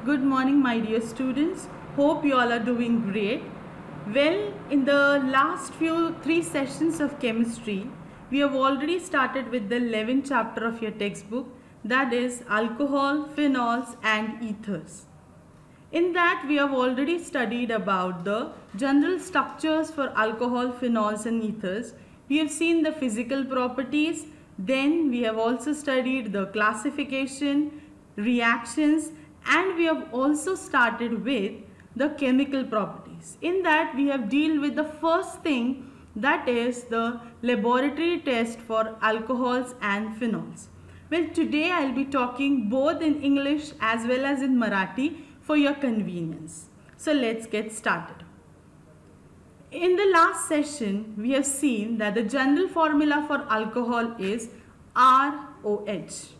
Good morning, my dear students. Hope you all are doing great. Well, in the last three sessions of chemistry, we have already started with the 11th chapter of your textbook, that is alcohol, phenols and ethers. In that, we have already studied about the general structures for alcohol, phenols and ethers. We have seen the physical properties. Then we have also studied the classification, reactions, and we have also started with the chemical properties. In that, we have dealt with the first thing, that is the laboratory test for alcohols and phenols. Well, today I will be talking both in English as well as in Marathi for your convenience. So let's get started. In the last session, we have seen that the general formula for alcohol is ROH.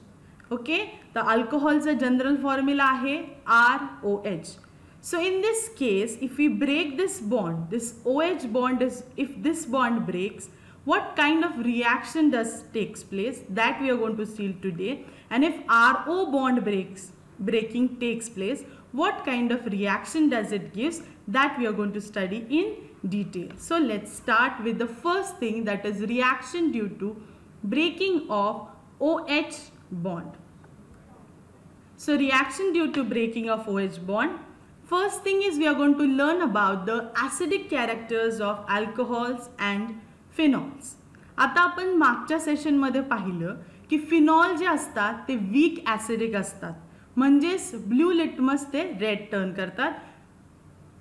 Okay, the alcohol's general formula आहे ROH. So in this case, if we break this bond, this OH bond if this bond breaks, what kind of reaction takes place, that we are going to see today. And if RO bond breaking takes place, what kind of reaction does it gives, that we are going to study in detail. So let's start with the first thing, that is reaction due to breaking of OH bond. So reaction due to breaking of OH bond. First thing is we are going to learn about the acidic characters of alcohols and phenols. आता आपण मागच्या session मध्ये पाहिलं की phenol जे असतात ते week acidic असतात, म्हणजेच ब्लू लिटमस ते रेड टर्न करतात,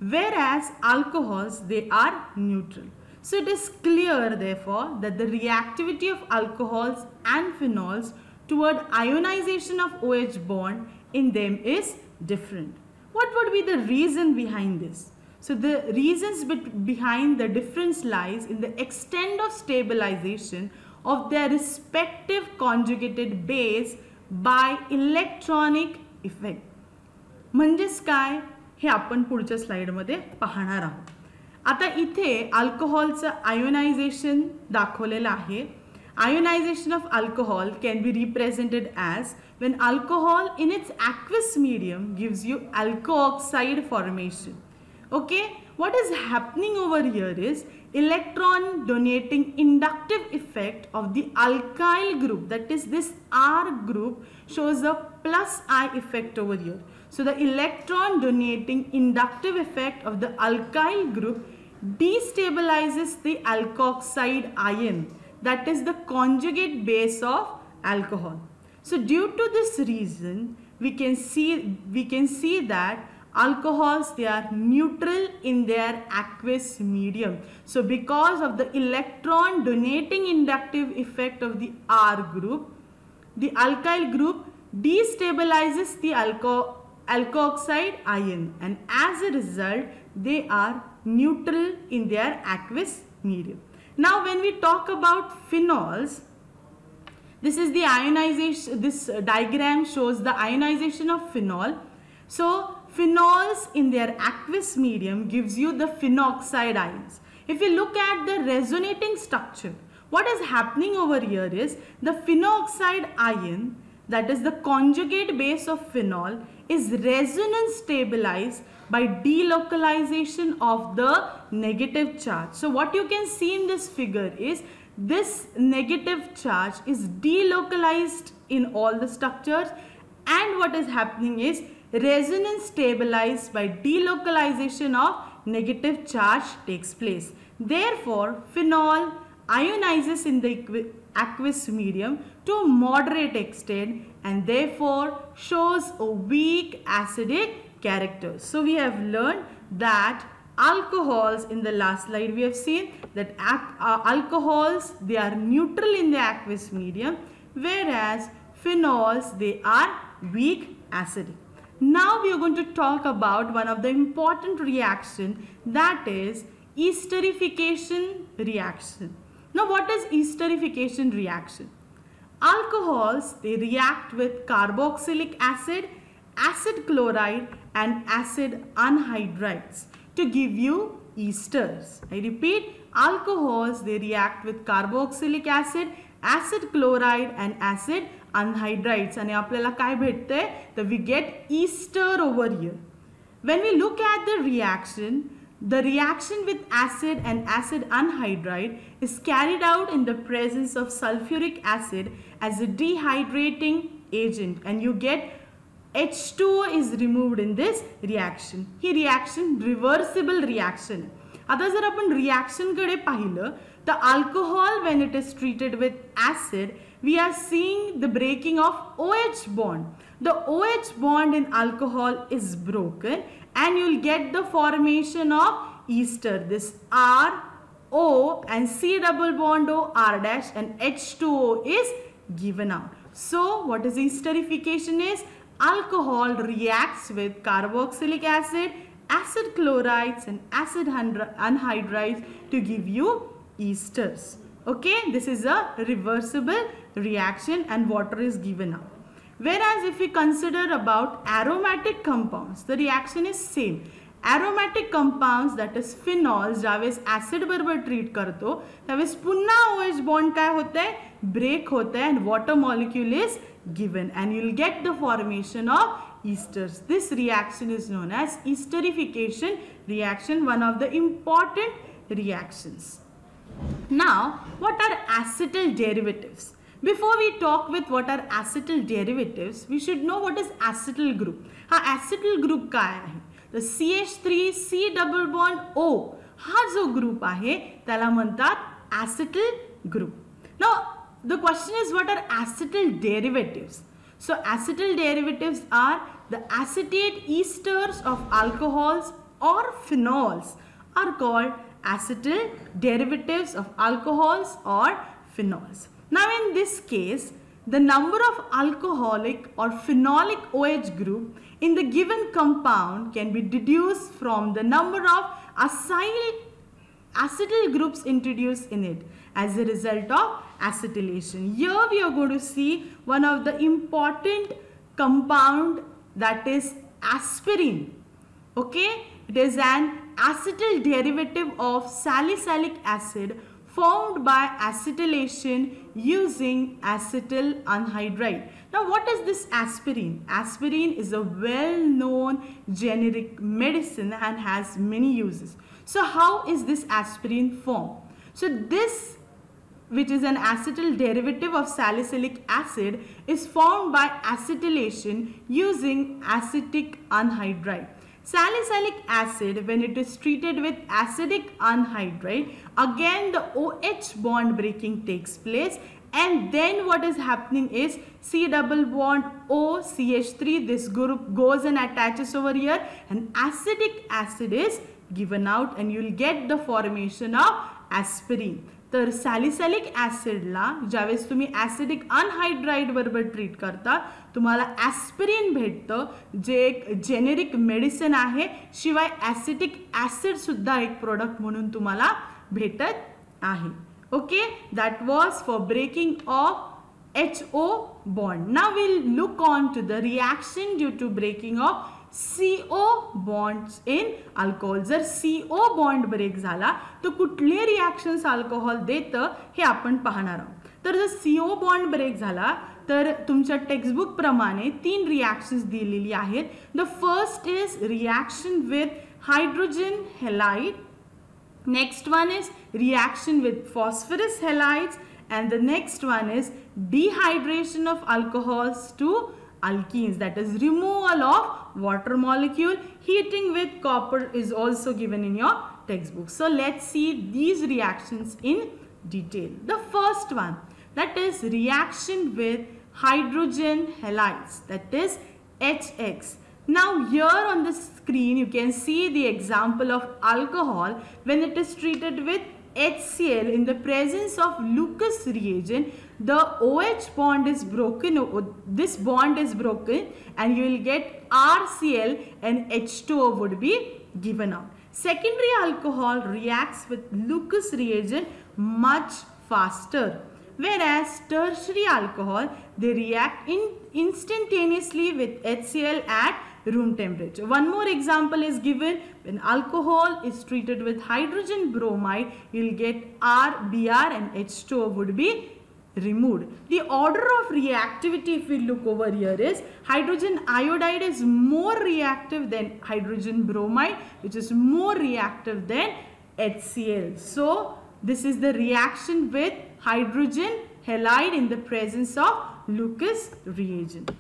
whereas alcohols they are neutral. So it is clear therefore that the reactivity of alcohols and phenols toward ionization of OH bond in them is different. What would be the reason behind this? So the reasons behind the difference lies in the extent of stabilization of their respective conjugated base by electronic effect. म्हणजेच काय हे आपण पुढच्या स्लाइडमध्ये पाहणार आहोत. आता इथे अल्कोहोलचं ionization दाखवलेलं आहे. Ionization of alcohol can be represented as when alcohol in its aqueous medium gives you alkoxide formation. Okay, what is happening over here is electron donating inductive effect of the alkyl group, that is this R group shows a plus I effect over here. So the electron donating inductive effect of the alkyl group destabilizes the alkoxide ion, that is the conjugate base of alcohol. So due to this reason, we can see that alcohols, they are neutral in their aqueous medium. So because of the electron donating inductive effect of the R group, the alkyl group destabilizes the alkoxide ion, and as a result they are neutral in their aqueous medium. Now when we talk about phenols, this is the ionization, this diagram shows the ionization of phenol. So phenols in their aqueous medium gives you the phenoxide ions. If you look at the resonating structure, what is happening over here is the phenoxide ion, that is the conjugate base of phenol, is resonance stabilized by delocalization of the negative charge. So what you can see in this figure is this negative charge is delocalized in all the structures, and what is happening is resonance stabilized by delocalization of negative charge takes place. Therefore, phenol ionizes in the aqueous medium to a moderate extent and therefore shows a weak acidic character. So we have learned that alcohols, in the last slide we have seen that alcohols, they are neutral in the aqueous medium, whereas phenols, they are weak acidic. Now we are going to talk about one of the important reaction, that is esterification reaction. Now what is esterification reaction? Alcohols, they react with carboxylic acid, acid chloride and acid anhydrides to give you esters. I repeat, alcohols, they react with carboxylic acid, acid chloride and acid anhydrides आणि आपल्याला काय भेटते, तर we get ester over here. When we look at the reaction with acid and acid anhydride is carried out in the presence of sulfuric acid as a dehydrating agent, and you get H2O is removed in this reaction. He reaction reversible reaction. आता जर आपण reaction कडे पाहिलं तर alcohol when it is treated with acid, we are seeing the breaking of OH bond. The OH bond in alcohol is broken and you'll get the formation of ester. This R, O and C double bond O, R dash and H2O is given out. So what is esterification is? Alcohol reacts with carboxylic acid, acid chlorides and acid anhydrides to give you esters. Okay, this is a reversible reaction and water is given out. Whereas if we consider about aromatic compounds, the reaction is same. Aromatic compounds, that is phenols, ज्यावेळेस acid बरोबर treat करतो त्यावेळेस पुन्हा OH bond काय होते, break होते and water molecule is given and you will get the formation of esters. This reaction is known as esterification reaction, one of the important reactions. Now, what are acetyl derivatives? Before we talk with what are acetyl derivatives, we should know what is acetyl group. हा acetyl group काय आहे? The CH3 C double bond O हा जो group आहे त्याला म्हणतात acetyl group. Now, the question is what are acetyl derivatives? So, acetyl derivatives are the acetate esters of alcohols or phenols are called acetyl derivatives of alcohols or phenols. Now in this case, the number of alcoholic or phenolic OH group in the given compound can be deduced from the number of acetyl groups introduced in it as a result of acetylation. Here we are going to see one of the important compound, that is aspirin. Okay, it is an acetyl derivative of salicylic acid formed by acetylation using acetyl anhydride. Now what is this aspirin? Aspirin is a well-known generic medicine and has many uses. So how is this aspirin formed? So this, which is an acetyl derivative of salicylic acid, is formed by acetylation using acetic anhydride. Salicylic acid, when it is treated with acidic anhydride, again the OH bond breaking takes place and then what is happening is C double bond O CH3, this group goes and attaches over here and acetic acid is given out and you will get the formation of aspirin. तर salicylic ॲसिडला ज्यावेळेस तुम्ही acidic anhydride बरोबर treat करता तुम्हाला aspirin भेटतं, जे एक generic medicine आहे, शिवाय ॲसिटिक ॲसिड सुद्धा एक प्रोडक्ट म्हणून तुम्हाला भेटत आहे. Okay, that was for breaking of HO bond. Now we'll look on to the reaction due to breaking of CO bonds in alcohol. जर CO bond break झाला तर कुठले रिॲक्शन्स अल्कोहोल देतं हे आपण पाहणार आहोत. तर जर CO bond break झाला तर तुमच्या टेक्स्टबुक प्रमाणे 3 रिॲक्शन्स दिलेली आहेत. The first is reaction with hydrogen halide, next one is reaction with phosphorus halides and the next one is dehydration of alcohols to alkenes, that is removal of water molecule. Heating with copper is also given in your textbook. So let's see these reactions in detail. The first one, that is reaction with hydrogen halides, that is HX. Now here on the screen you can see the example of alcohol when it is treated with HCl in the presence of Lucas reagent. The OH bond is broken, this bond is broken and you will get RCl and H2O would be given out. Secondary alcohol reacts with Lucas reagent much faster, whereas tertiary alcohol they react instantaneously with HCl at room temperature. One more example is given. When alcohol is treated with hydrogen bromide, you will get R, Br and H2O would be removed. The order of reactivity, if we look over here, is hydrogen iodide is more reactive than hydrogen bromide, which is more reactive than HCl. So this is the reaction with hydrogen halide in the presence of Lucas reagent.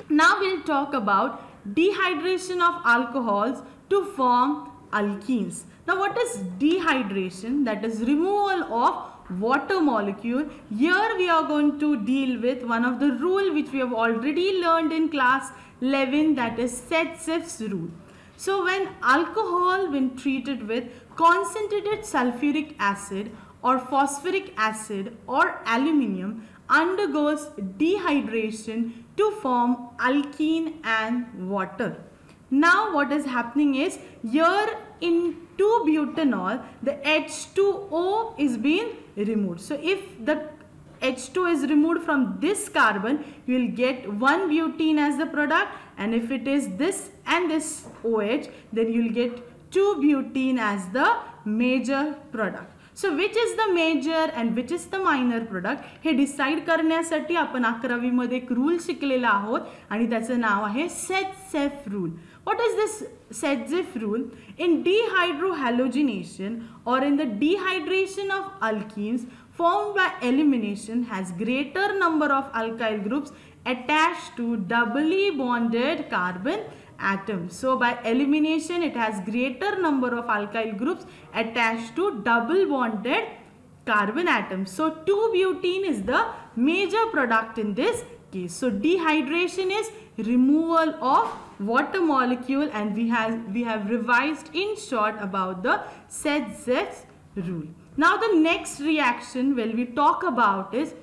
Now we'll talk about dehydration of alcohols to form alkenes. Now what is dehydration? That is removal of water molecule. Here we are going to deal with one of the rule which we have already learned in class 11, that is Setsef's rule. So when alcohol, when treated with concentrated sulfuric acid or phosphoric acid or aluminium, undergoes dehydration to form alkene and water. Now what is happening is, here in 2-butanol, the H2O is being removed. So if the H2 is removed from this carbon, you will get 1-butene as the product, and if it is this and this OH, then you will get 2-butene as the major product. So which is the major and which is the minor product हे decide करण्यासाठी आपण 11वी मध्ये एक rule शिकलेला आहोत आणि त्याचं नाव आहे Setsef rule. What is this Setsef rule? In dehydrohalogenation or in the dehydration of alkenes formed by elimination has greater number of alkyl groups attached to doubly bonded carbon atoms. So by elimination it has greater number of alkyl groups attached to double bonded carbon atoms. So 2-butene is the major product in this case. So dehydration is removal of water molecule, and we have revised in short about the Setsef's rule. Now the next reaction when we talk about is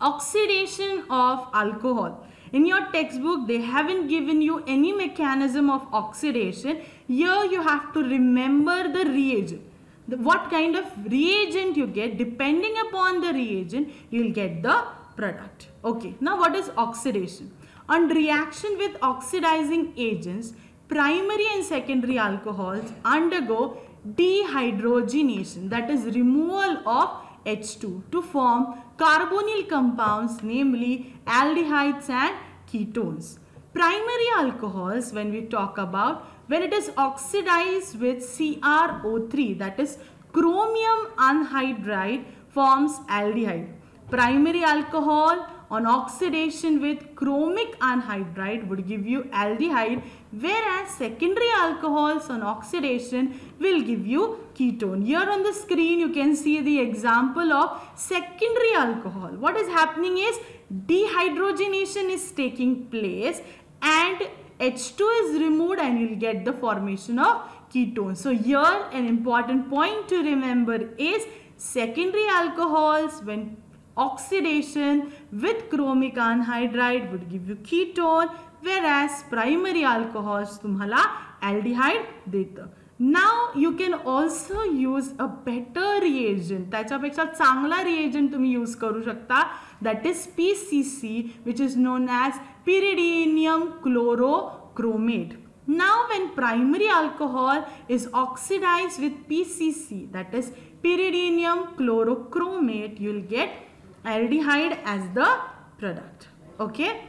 oxidation of alcohol. In your textbook they haven't given you any mechanism of oxidation. Here you have to remember the reagent. What kind of reagent you get, depending upon the reagent you will get the product. Okay, now what is oxidation? On reaction with oxidizing agents, primary and secondary alcohols undergo dehydrogenation, that is removal of H2 to form carbonyl compounds, namely aldehydes and ketones. Primary alcohols, when we talk about, when it is oxidized with CrO3, that is chromium anhydride, forms aldehyde. Primary alcohol on oxidation with chromic anhydride would give you aldehyde, whereas secondary alcohols on oxidation will give you ketone. Here on the screen you can see the example of secondary alcohol. What is happening is dehydrogenation is taking place and H2 is removed and you will get the formation of ketone. So here an important point to remember is secondary alcohols when oxidation with chromic anhydride would give you ketone, whereas primary alcohols तुम्हाला aldehyde देतं. Now you can also use a better reagent. त्याच्यापेक्षा चांगला reagent तुम्ही use करू शकता, that is PCC, which is known as pyridinium chlorochromate. Now when primary alcohol is oxidized with PCC, that is pyridinium chlorochromate, you will get aldehyde as the product. Okay.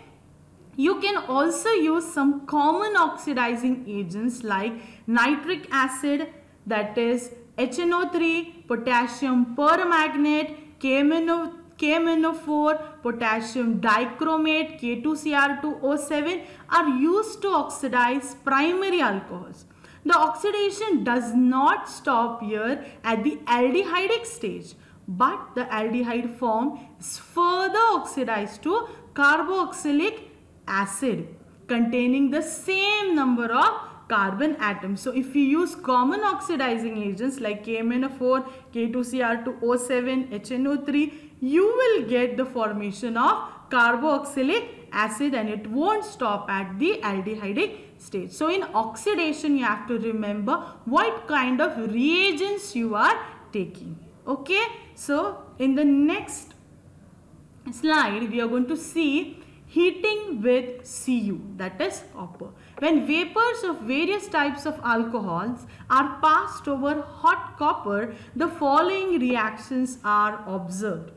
You can also use some common oxidizing agents like nitric acid, that is HNO3, potassium permanganate, KMNO4, potassium dichromate, K2Cr2O7 are used to oxidize primary alcohols. The oxidation does not stop here at the aldehydic stage, but the aldehyde form is further oxidized to carboxylic acid containing the same number of carbon atoms. So if you use common oxidizing agents like KMNO4, K2Cr2O7, HNO3, you will get the formation of carboxylic acid and it won't stop at the aldehydic stage. So in oxidation you have to remember what kind of reagents you are taking. Okay, so in the next slide we are going to see heating with Cu, that is copper. When vapors of various types of alcohols are passed over hot copper, the following reactions are observed.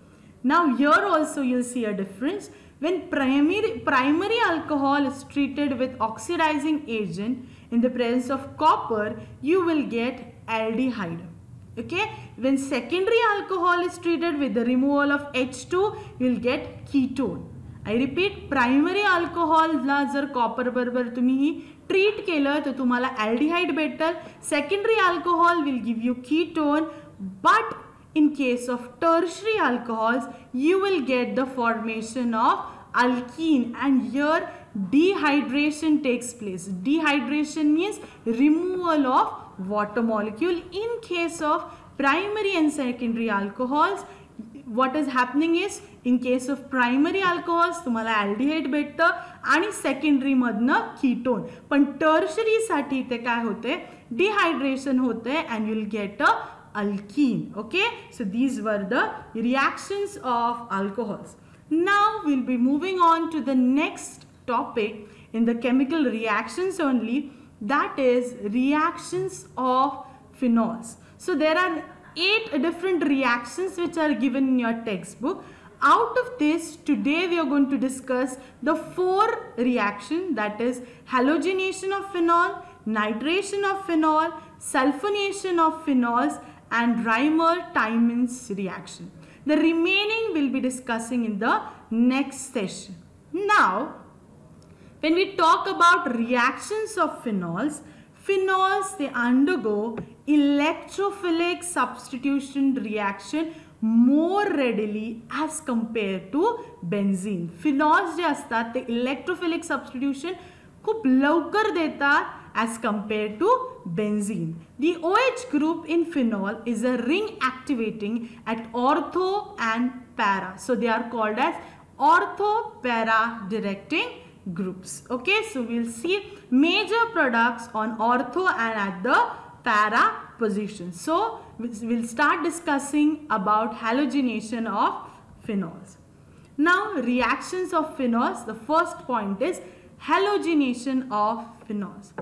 Now here also you'll see a difference. When primary alcohol is treated with oxidizing agent in the presence of copper, you will get aldehyde. Okay, when secondary alcohol is treated with the removal of H2, you will get ketone. I repeat, primary alcohol ला जर copper बरोबर तुम्ही treat केलं तर तुम्हाला aldehyde भेटेल. Secondary alcohol will give you ketone, but in case of tertiary alcohols, you will get the formation of alkene, and here dehydration takes place. Dehydration means removal of water molecule. In case of primary and secondary alcohols, what is happening is, in case of primary alcohols तुम्हाला aldehyde भेटतं आणि secondary मधनं ketone, पण tertiary साठी ते काय होते, dehydration होते and you will get a alkene. Okay, so these were the reactions of alcohols. Now we'll be moving on to the next topic in the chemical reactions only, that is reactions of phenols. So there are 8 different reactions which are given in your textbook. Out of this, today we are going to discuss the 4 reactions, that is halogenation of phenol, nitration of phenol, sulfonation of phenols, and Reimer-Tiemann reaction. The remaining we'll be discussing in the next session. Now, when we talk about reactions of phenols, they undergo electrophilic substitution reaction more readily as compared to benzene. Phenols जे असतात ते electrophilic substitution खूप लवकर देतात as compared to benzene. The OH group in phenol is a ring activating at ortho and para. So they are called as ortho-para directing groups. Okay, so we'll see major products on ortho and at the para position. So we'll start discussing about halogenation of phenols. Now reactions of phenols, the first point is halogenation of phenols.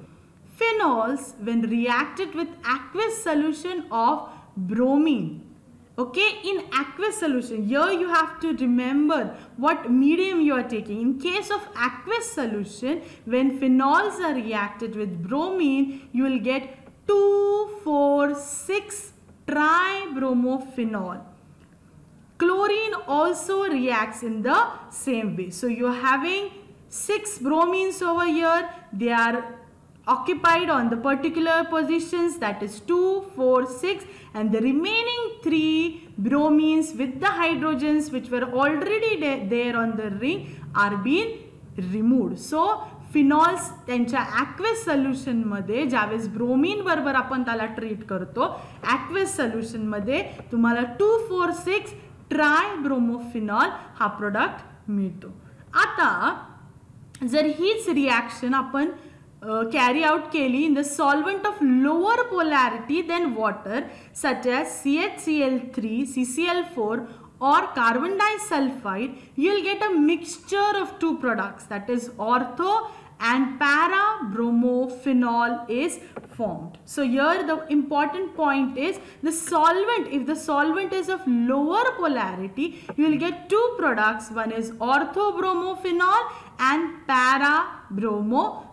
Phenols, when reacted with aqueous solution of bromine, okay, in aqueous solution, here you have to remember what medium you are taking. In case of aqueous solution, when phenols are reacted with bromine, you will get 2,4,6 tribromophenol. Chlorine also reacts in the same way. So you are having 6 bromines over here. They are occupied on the particular positions, that is 2, 4, 6, and the remaining 3 bromines with the hydrogens which were already there on the ring are being removed. So phenols त्यांच्या aqueous solution मध्ये ज्यावेळेस bromine बरोबर आपण त्याला treat करतो, aqueous solution मध्ये तुम्हाला 2,4,6 ट्रायब्रोमोफिनॉल हा प्रोडक्ट मिळतो. आता जर हीच रिॲक्शन आपण carry out केली in the solvent of lower polarity than water such as CHCl3, CCl4 or carbon disulfide, you will get a mixture of 2 products, that is ortho and para bromophenol is formed. So here the important point is the solvent, if the solvent is of lower polarity, you will get 2 products, one is orthobromophenol and para bromophenol.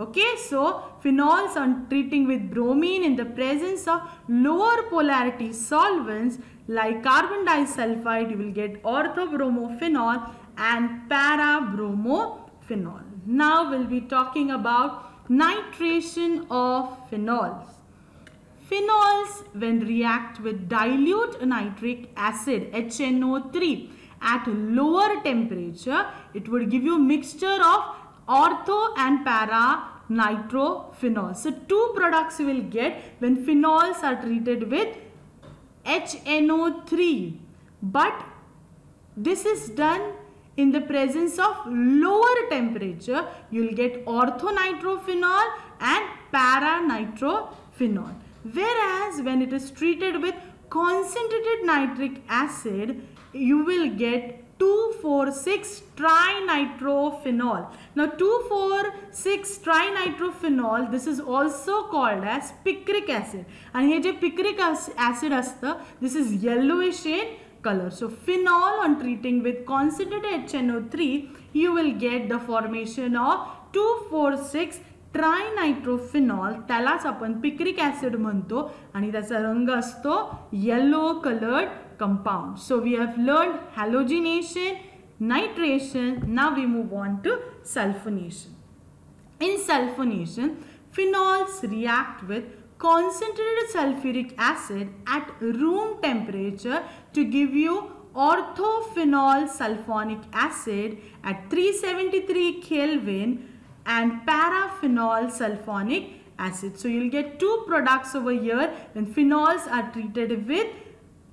Okay, so phenols on treating with bromine in the presence of lower polarity solvents like carbon disulfide, you will get orthobromophenol and para-bromophenol. Now we'll be talking about nitration of phenols. Phenols, when react with dilute nitric acid HNO3 at lower temperature, it would give you mixture of ortho and para nitrophenol. So 2 products you will get when phenols are treated with HNO3, but this is done in the presence of lower temperature. You will get orthonitrophenol and para-nitrophenol. Whereas when it is treated with concentrated nitric acid, you will get 2,4,6 trinitrophenol. Now 2,4,6 trinitrophenol, this is also called as picric acid. And here je picric acid asta, this is yellowish shade. color. So phenol, on treating with concentrated HNO3, you will get the formation of 2,4,6 ट्रायनायट्रोफिनॉल, त्यालाच आपण picric acid म्हणतो आणि त्याचा रंग असतो yellow coloured compound. So we have learned halogenation, nitration. Now we move on to sulfonation. In sulfonation, phenols react with concentrated sulfuric acid at room temperature to give you orthophenol sulfonic acid at 373 Kelvin and paraphenol sulfonic acid. So you'll get two products over here. When phenols are treated with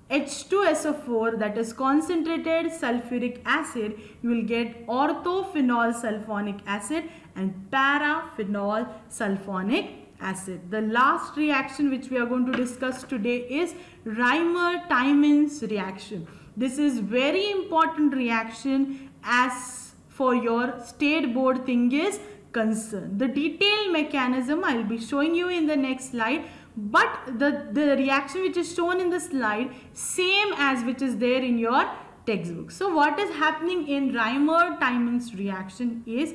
H2SO4, that is concentrated sulfuric acid, you will get orthophenol sulfonic acid and paraphenol sulfonic acid. The last reaction which we are going to discuss today is Reimer-Tiemann reaction. This is very important reaction as for your state board thing is concerned. The detailed mechanism I will be showing you in the next slide, but the reaction which is shown in the slide same as which is there in your textbook. So what is happening in Reimer-Tiemann reaction is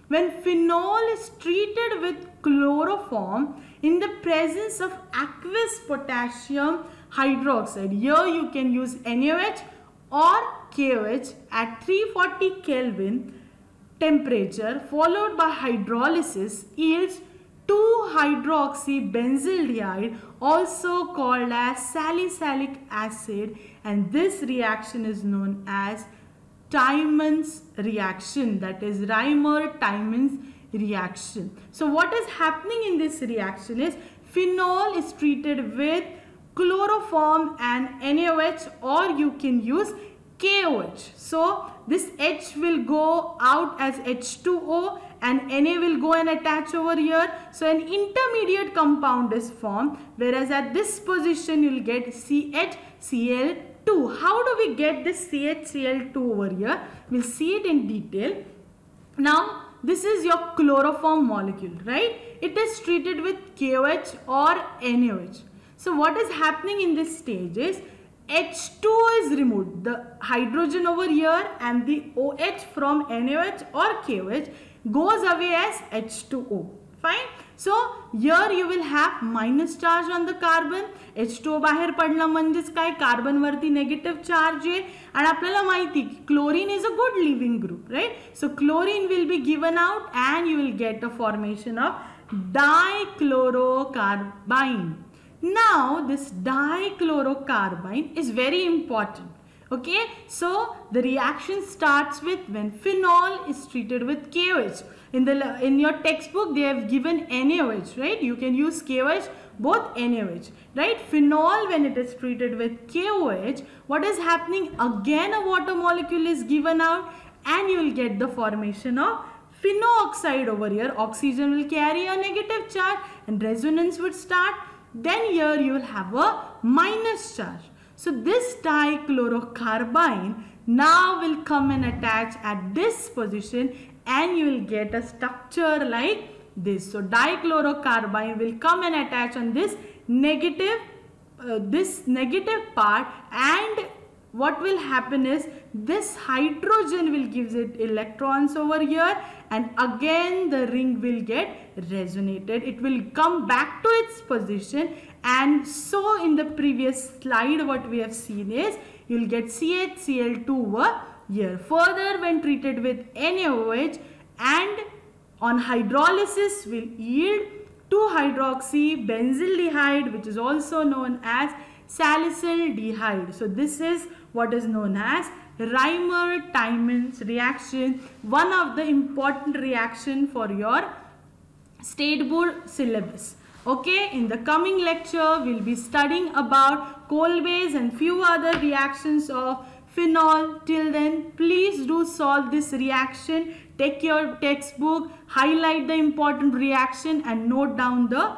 when phenol is treated with chloroform in the presence of aqueous potassium hydroxide. Here you can use NaOH or KOH at 340 Kelvin temperature followed by hydrolysis yields 2-hydroxybenzaldehyde, also called as salicylic acid, and this reaction is known as Tiemann's reaction, that is Reimer-Tiemann's reaction. So what is happening in this reaction is phenol is treated with chloroform and NaOH, or you can use KOH. So this H will go out as H2O and Na will go and attach over here. So an intermediate compound is formed, whereas at this position you will get CHCl2. How do we get this CHCl2 over here? We'll see it in detail. Now this is your chloroform molecule, right? It is treated with KOH or NaOH. So what is happening in this stage is H2 is removed, the hydrogen over here and the OH from NaOH or KOH goes away as H2O. Fine. So here you will have minus charge on the carbon. H2O बाहेर पडला म्हणजेच काय, carbon वरती negative charge आहे आणि आपल्याला माहिती की chlorine is a good living group, right? So chlorine will be given out and you will get a formation of dichlorocarbene. Now this dichlorocarbene is very important. Okay, so the reaction starts with when phenol is treated with KOH. In your textbook they have given NaOH, right? You can use KOH, both NaOH, right? Phenol, when it is treated with KOH, what is happening? Again a water molecule is given out and you will get the formation of phenoxide over here. Oxygen will carry a negative charge and resonance would start. Then here you will have a minus charge. So this dichlorocarbene now will come and attach at this position and you will get a structure like this. So dichlorocarbene will come and attach on this negative part, and what will happen is this hydrogen will give it electrons over here and again the ring will get resonated. It will come back to its position, and so in the previous slide what we have seen is you will get CHCl2 over here. Further, when treated with NaOH and on hydrolysis will yield 2-hydroxybenzaldehyde, which is also known as salicylaldehyde. So this is what is known as Reimer-Tiemann reaction, one of the important reaction for your state board syllabus. Okay, in the coming lecture we'll be studying about Kolbe's and few other reactions of phenol. Till then, please do solve this reaction. Take your textbook, highlight the important reaction and note down the